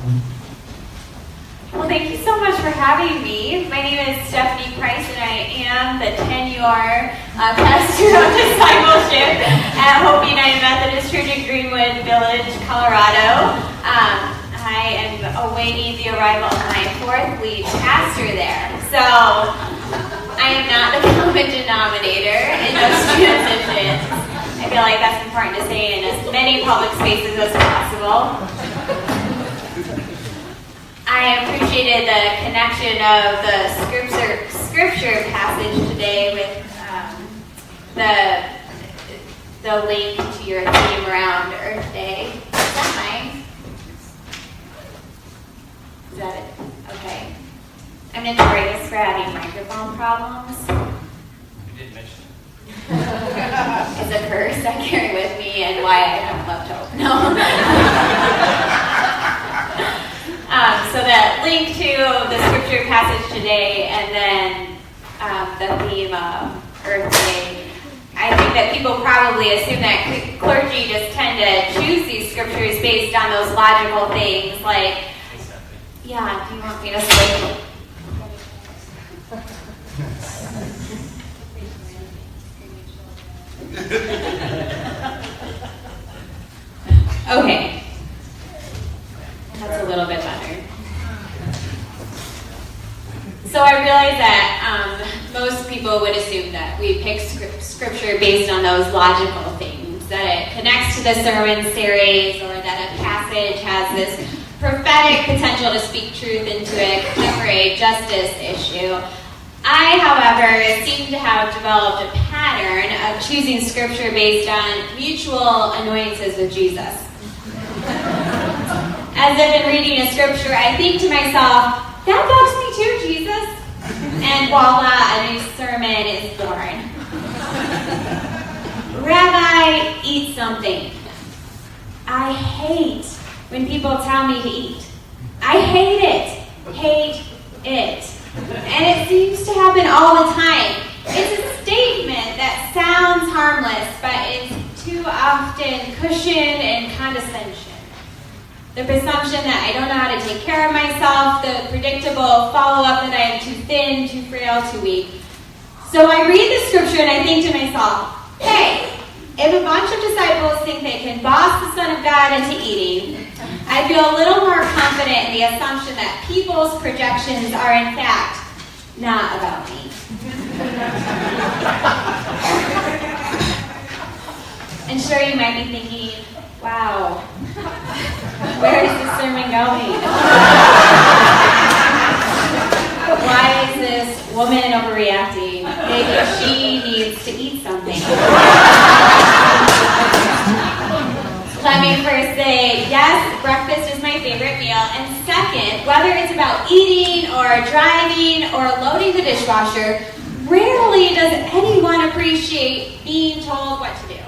Well, thank you so much for having me. My name is Stephanie Price, and I am the tenure pastor of discipleship at Hope United Methodist Church in Greenwood Village, Colorado. I am awaiting the arrival of my fourth lead pastor there. So I am not the common denominator in those transitions. I feel like that's important to say in as many public spaces as possible. I appreciated the connection of the scripture passage today with the link to your theme around Earth Day. Is that mine? Is that it? Okay. I'm notorious for having microphone problems. You didn't mention it. It's a curse I carry with me and why I haven't left hope. No. So that link to the scripture passage today and then the theme of Earth Day. I think that people probably assume that clergy just tend to choose these scriptures based on those logical things like, yeah, do you want me to sleep? Okay. That's a little bit better. So I realize that most people would assume that we pick scripture based on those logical things, that it connects to the sermon series, or that a passage has this prophetic potential to speak truth into it, cover a justice issue. I, however, seem to have developed a pattern of choosing scripture based on mutual annoyances with Jesus. As I've been reading a scripture, I think to myself, that bugs me too, Jesus. And voila, a new sermon is born. Rabbi, eat something. I hate when people tell me to eat. I hate it. Hate it. And it seems to happen all the time. It's a statement that sounds harmless, but is too often cushion and condescension. The presumption that I don't know how to take care of myself, the predictable follow-up that I am too thin, too frail, too weak. So I read the scripture and I think to myself, hey, if a bunch of disciples think they can boss the Son of God into eating, I feel a little more confident in the assumption that people's projections are in fact not about me. And sure, you might be thinking, wow, where is this sermon going? Why is this woman overreacting? Maybe she needs to eat something. Let me first say, yes, breakfast is my favorite meal. And second, whether it's about eating or driving or loading the dishwasher, rarely does anyone appreciate being told what to do.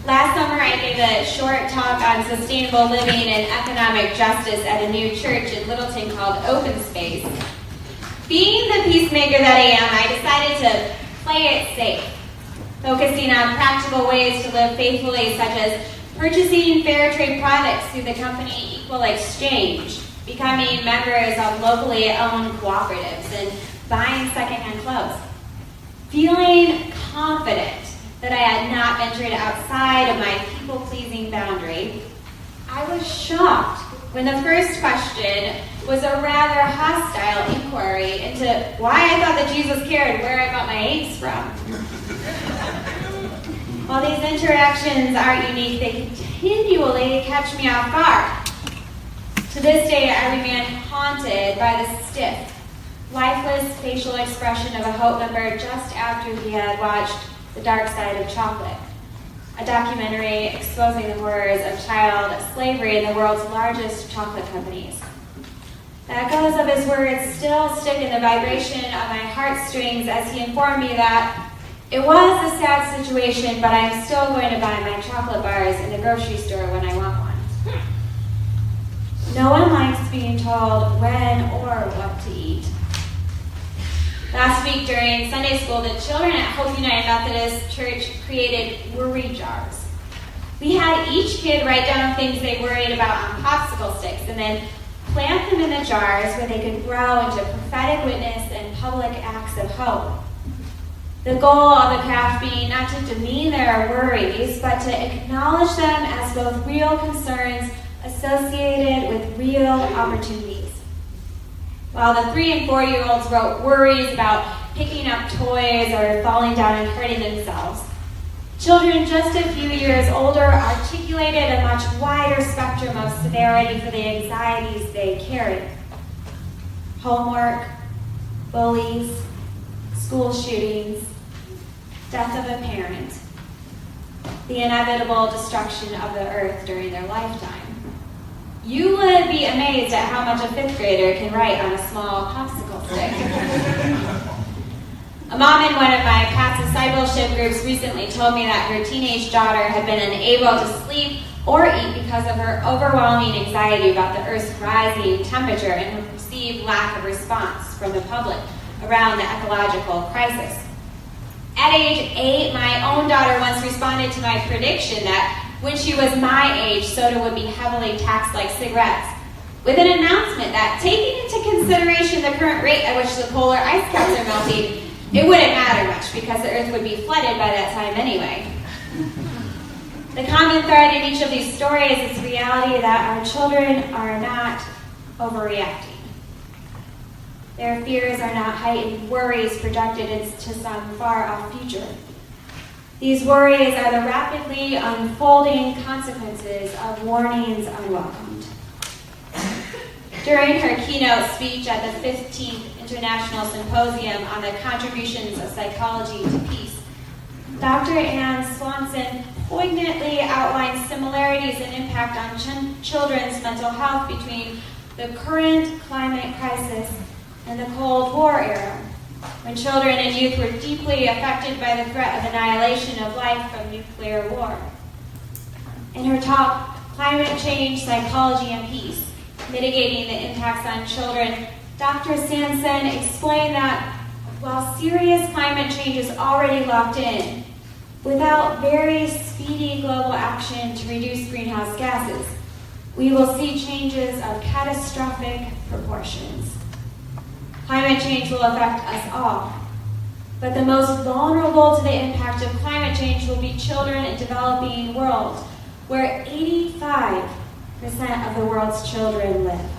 Last summer, I gave a short talk on sustainable living and economic justice at a new church in Littleton called Open Space. Being the peacemaker that I am, I decided to play it safe, focusing on practical ways to live faithfully, such as purchasing fair trade products through the company Equal Exchange, becoming members of locally owned cooperatives, and buying secondhand clothes. Feeling confident that I had not ventured outside of my people-pleasing boundary, I was shocked when the first question was a rather hostile inquiry into why I thought that Jesus cared where I got my eggs from. While these interactions aren't unique, they continually catch me off guard. To this day, I remain haunted by the stiff, lifeless facial expression of a Hope member just after he had watched The Dark Side of Chocolate, a documentary exposing the horrors of child slavery in the world's largest chocolate companies. The echoes of his words still stick in the vibration of my heartstrings as he informed me that it was a sad situation, but I'm still going to buy my chocolate bars in the grocery store when I want one. No one likes being told when or what to eat. Last week during Sunday school, the children at Hope United Methodist Church created worry jars. We had each kid write down things they worried about on popsicle sticks and then plant them in the jars where they could grow into prophetic witness and public acts of hope. The goal of the craft being not to demean their worries, but to acknowledge them as both real concerns associated with real opportunities. While the 3 and 4-year-olds wrote worries about picking up toys or falling down and hurting themselves, children just a few years older articulated a much wider spectrum of severity for the anxieties they carried. Homework, bullies, school shootings, death of a parent, the inevitable destruction of the earth during their lifetime. You would be amazed at how much a 5th grader can write on a small popsicle stick. A mom in one of my past discipleship groups recently told me that her teenage daughter had been unable to sleep or eat because of her overwhelming anxiety about the Earth's rising temperature and her perceived lack of response from the public around the ecological crisis. At age 8, my own daughter once responded to my prediction that when she was my age, soda would be heavily taxed like cigarettes, with an announcement that, taking into consideration the current rate at which the polar ice caps are melting, it wouldn't matter much because the Earth would be flooded by that time anyway. The common thread in each of these stories is the reality that our children are not overreacting. Their fears are not heightened worries projected into some far-off future. These worries are the rapidly unfolding consequences of warnings unwelcomed. During her keynote speech at the 15th International Symposium on the Contributions of Psychology to Peace, Dr. Anne Swanson poignantly outlined similarities in impact on children's mental health between the current climate crisis and the Cold War era, when children and youth were deeply affected by the threat of annihilation of life from nuclear war. In her talk, Climate Change, Psychology, and Peace, Mitigating the Impacts on Children, Dr. Sanson explained that while serious climate change is already locked in, without very speedy global action to reduce greenhouse gases, we will see changes of catastrophic proportions. Climate change will affect us all, but the most vulnerable to the impact of climate change will be children in developing worlds, where 85% of the world's children live.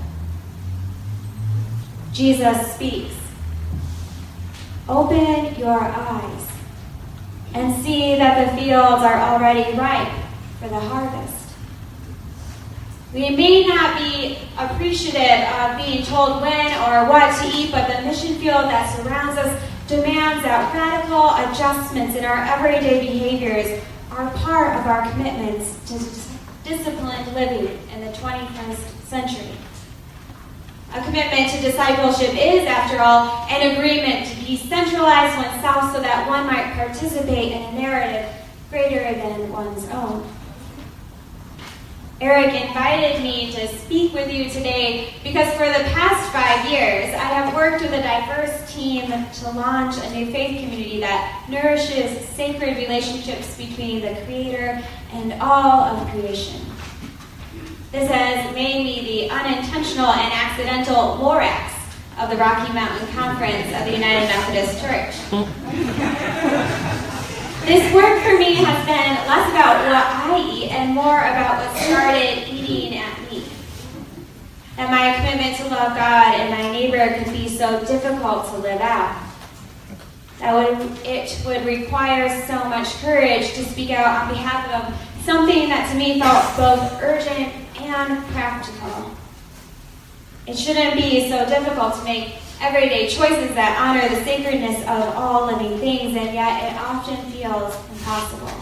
Jesus speaks, "Open your eyes and see that the fields are already ripe for the harvest." We may not be appreciative of being told when or what to eat, but the mission field that surrounds us demands that radical adjustments in our everyday behaviors are part of our commitments to disciplined living in the 21st century. A commitment to discipleship is, after all, an agreement to decentralize oneself so that one might participate in a narrative greater than one's own. Eric invited me to speak with you today because for the past 5 years, I have worked with a diverse team to launch a new faith community that nourishes sacred relationships between the Creator and all of creation. This has made me the unintentional and accidental Lorax of the Rocky Mountain Conference of the United Methodist Church. This work for me has been less about what I eat and more about what started eating at me. That my commitment to love God and my neighbor could be so difficult to live out. It would require so much courage to speak out on behalf of something that to me felt both urgent and practical. It shouldn't be so difficult to make everyday choices that honor the sacredness of all living things, and yet it often feels impossible.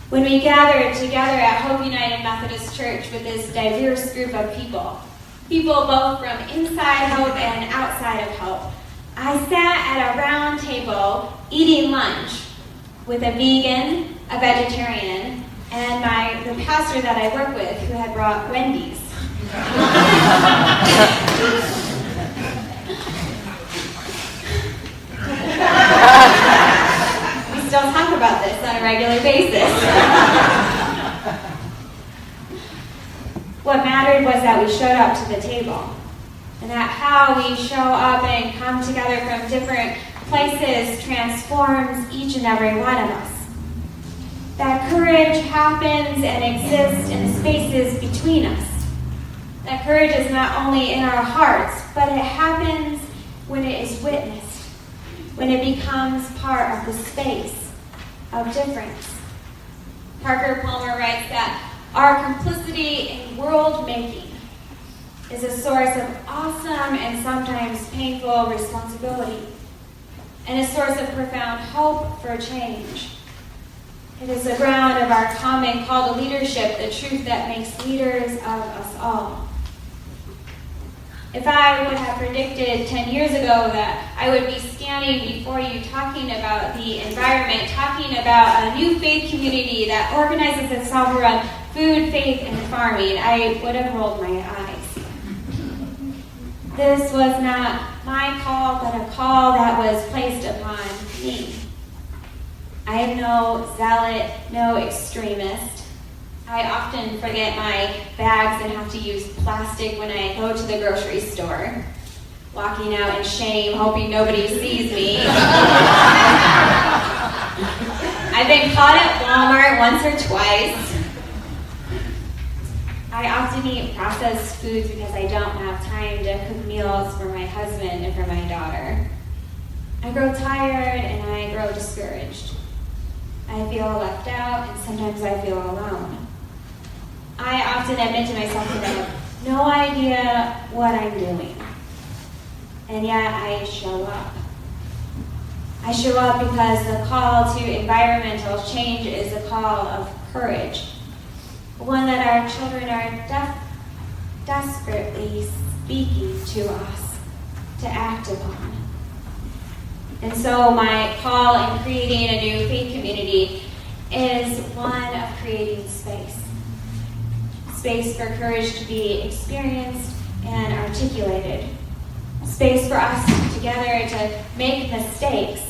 When we gathered together at Hope United Methodist Church with this diverse group of people both from inside Hope and outside of Hope, I sat at a round table eating lunch with a vegan, a vegetarian, and the pastor that I work with who had brought Wendy's. We just don't talk about this on a regular basis. What mattered was that we showed up to the table, and that how we show up and come together from different places transforms each and every one of us. That courage happens and exists in the spaces between us. That courage is not only in our hearts, but it happens when it is witnessed, when it becomes part of the space of difference. Parker Palmer writes that our complicity in world making is a source of awesome and sometimes painful responsibility, and a source of profound hope for change. It is the ground of our common call to leadership, the truth that makes leaders of us all. If I would have predicted 10 years ago that I would be standing before you talking about the environment, talking about a new faith community that organizes itself around food, faith, and farming, I would have rolled my eyes. This was not my call, but a call that was placed upon me. I am no zealot, no extremist. I often forget my bags and have to use plastic when I go to the grocery store, walking out in shame, hoping nobody sees me. I've been caught at Walmart once or twice. I often eat processed foods because I don't have time to cook meals for my husband and for my daughter. I grow tired and I grow discouraged. I feel left out and sometimes I feel alone. I often admit to myself that I have no idea what I'm doing, and yet I show up. I show up because the call to environmental change is a call of courage, one that our children are desperately speaking to us to act upon. And so my call in creating a new faith community is one of creating space. Space for courage to be experienced and articulated. Space for us together to make mistakes,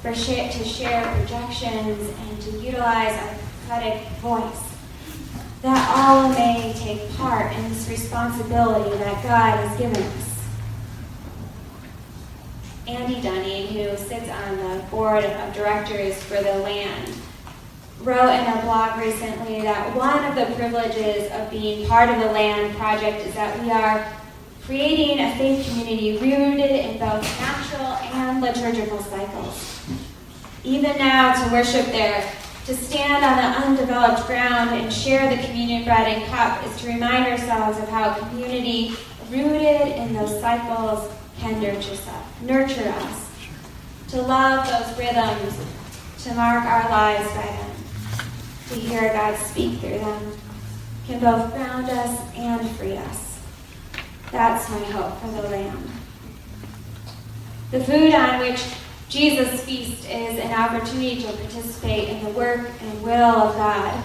to share projections, and to utilize our prophetic voice. That all may take part in this responsibility that God has given us. Andy Dunning, who sits on the board of directors for the land, wrote in a blog recently that one of the privileges of being part of the Land Project is that we are creating a faith community rooted in both natural and liturgical cycles. Even now, to worship there, to stand on the undeveloped ground and share the communion bread and cup is to remind ourselves of how community rooted in those cycles can nurture us, to love those rhythms, to mark our lives by them, to hear God speak through them, can both ground us and free us. That's my hope for the land. The food on which Jesus' feast is an opportunity to participate in the work and will of God.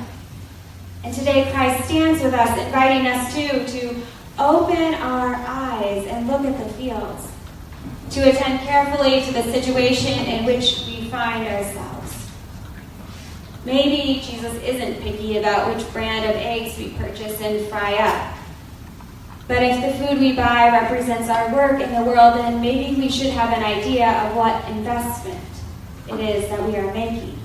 And today Christ stands with us, inviting us to open our eyes and look at the fields, to attend carefully to the situation in which we find ourselves. Maybe Jesus isn't picky about which brand of eggs we purchase and fry up. But if the food we buy represents our work in the world, then maybe we should have an idea of what investment it is that we are making.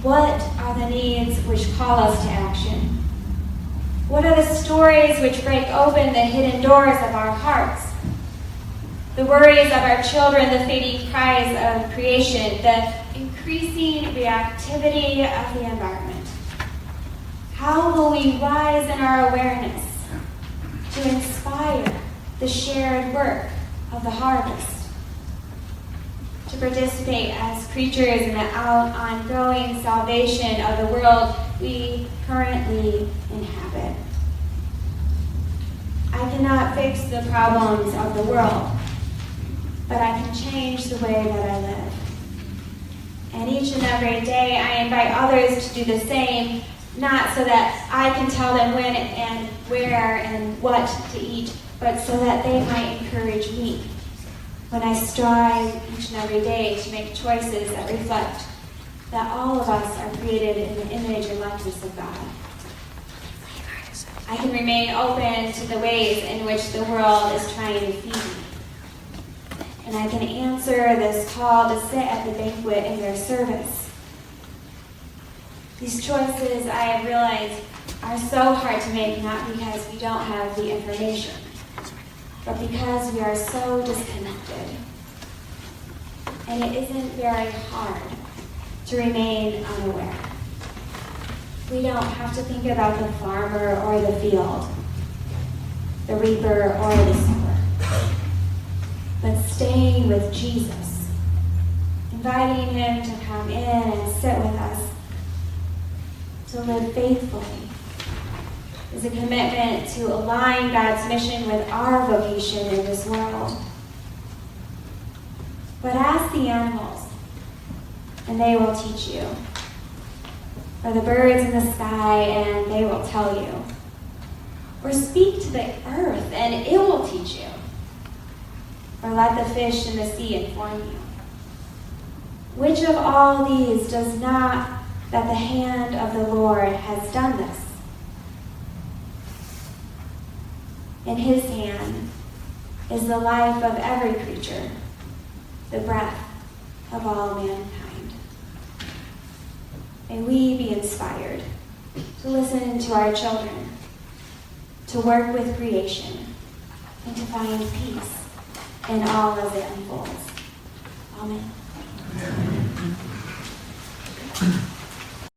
What are the needs which call us to action? What are the stories which break open the hidden doors of our hearts? The worries of our children, the fading cries of creation, the increasing reactivity of the environment. How will we rise in our awareness to inspire the shared work of the harvest? To participate as creatures in the ongoing salvation of the world we currently inhabit. I cannot fix the problems of the world, but I can change the way that I live. And each and every day I invite others to do the same, not so that I can tell them when and where and what to eat, but so that they might encourage me when I strive each and every day to make choices that reflect that all of us are created in the image and likeness of God. I can remain open to the ways in which the world is trying to feed me. And I can answer this call to sit at the banquet in their service. These choices, I have realized, are so hard to make, not because we don't have the information, but because we are so disconnected. And it isn't very hard to remain unaware. We don't have to think about the farmer or the field, the reaper or the sower, but staying with Jesus, inviting him to come in and sit with us, to live faithfully, is a commitment to align God's mission with our vocation in this world. But ask the animals, and they will teach you. Or the birds in the sky, and they will tell you. Or speak to the earth, and it will teach you. Or let the fish in the sea inform you. Which of all these does not that the hand of the Lord has done this? In his hand is the life of every creature, the breath of all mankind. May we be inspired to listen to our children, to work with creation, and to find peace in all as it unfolds. Amen.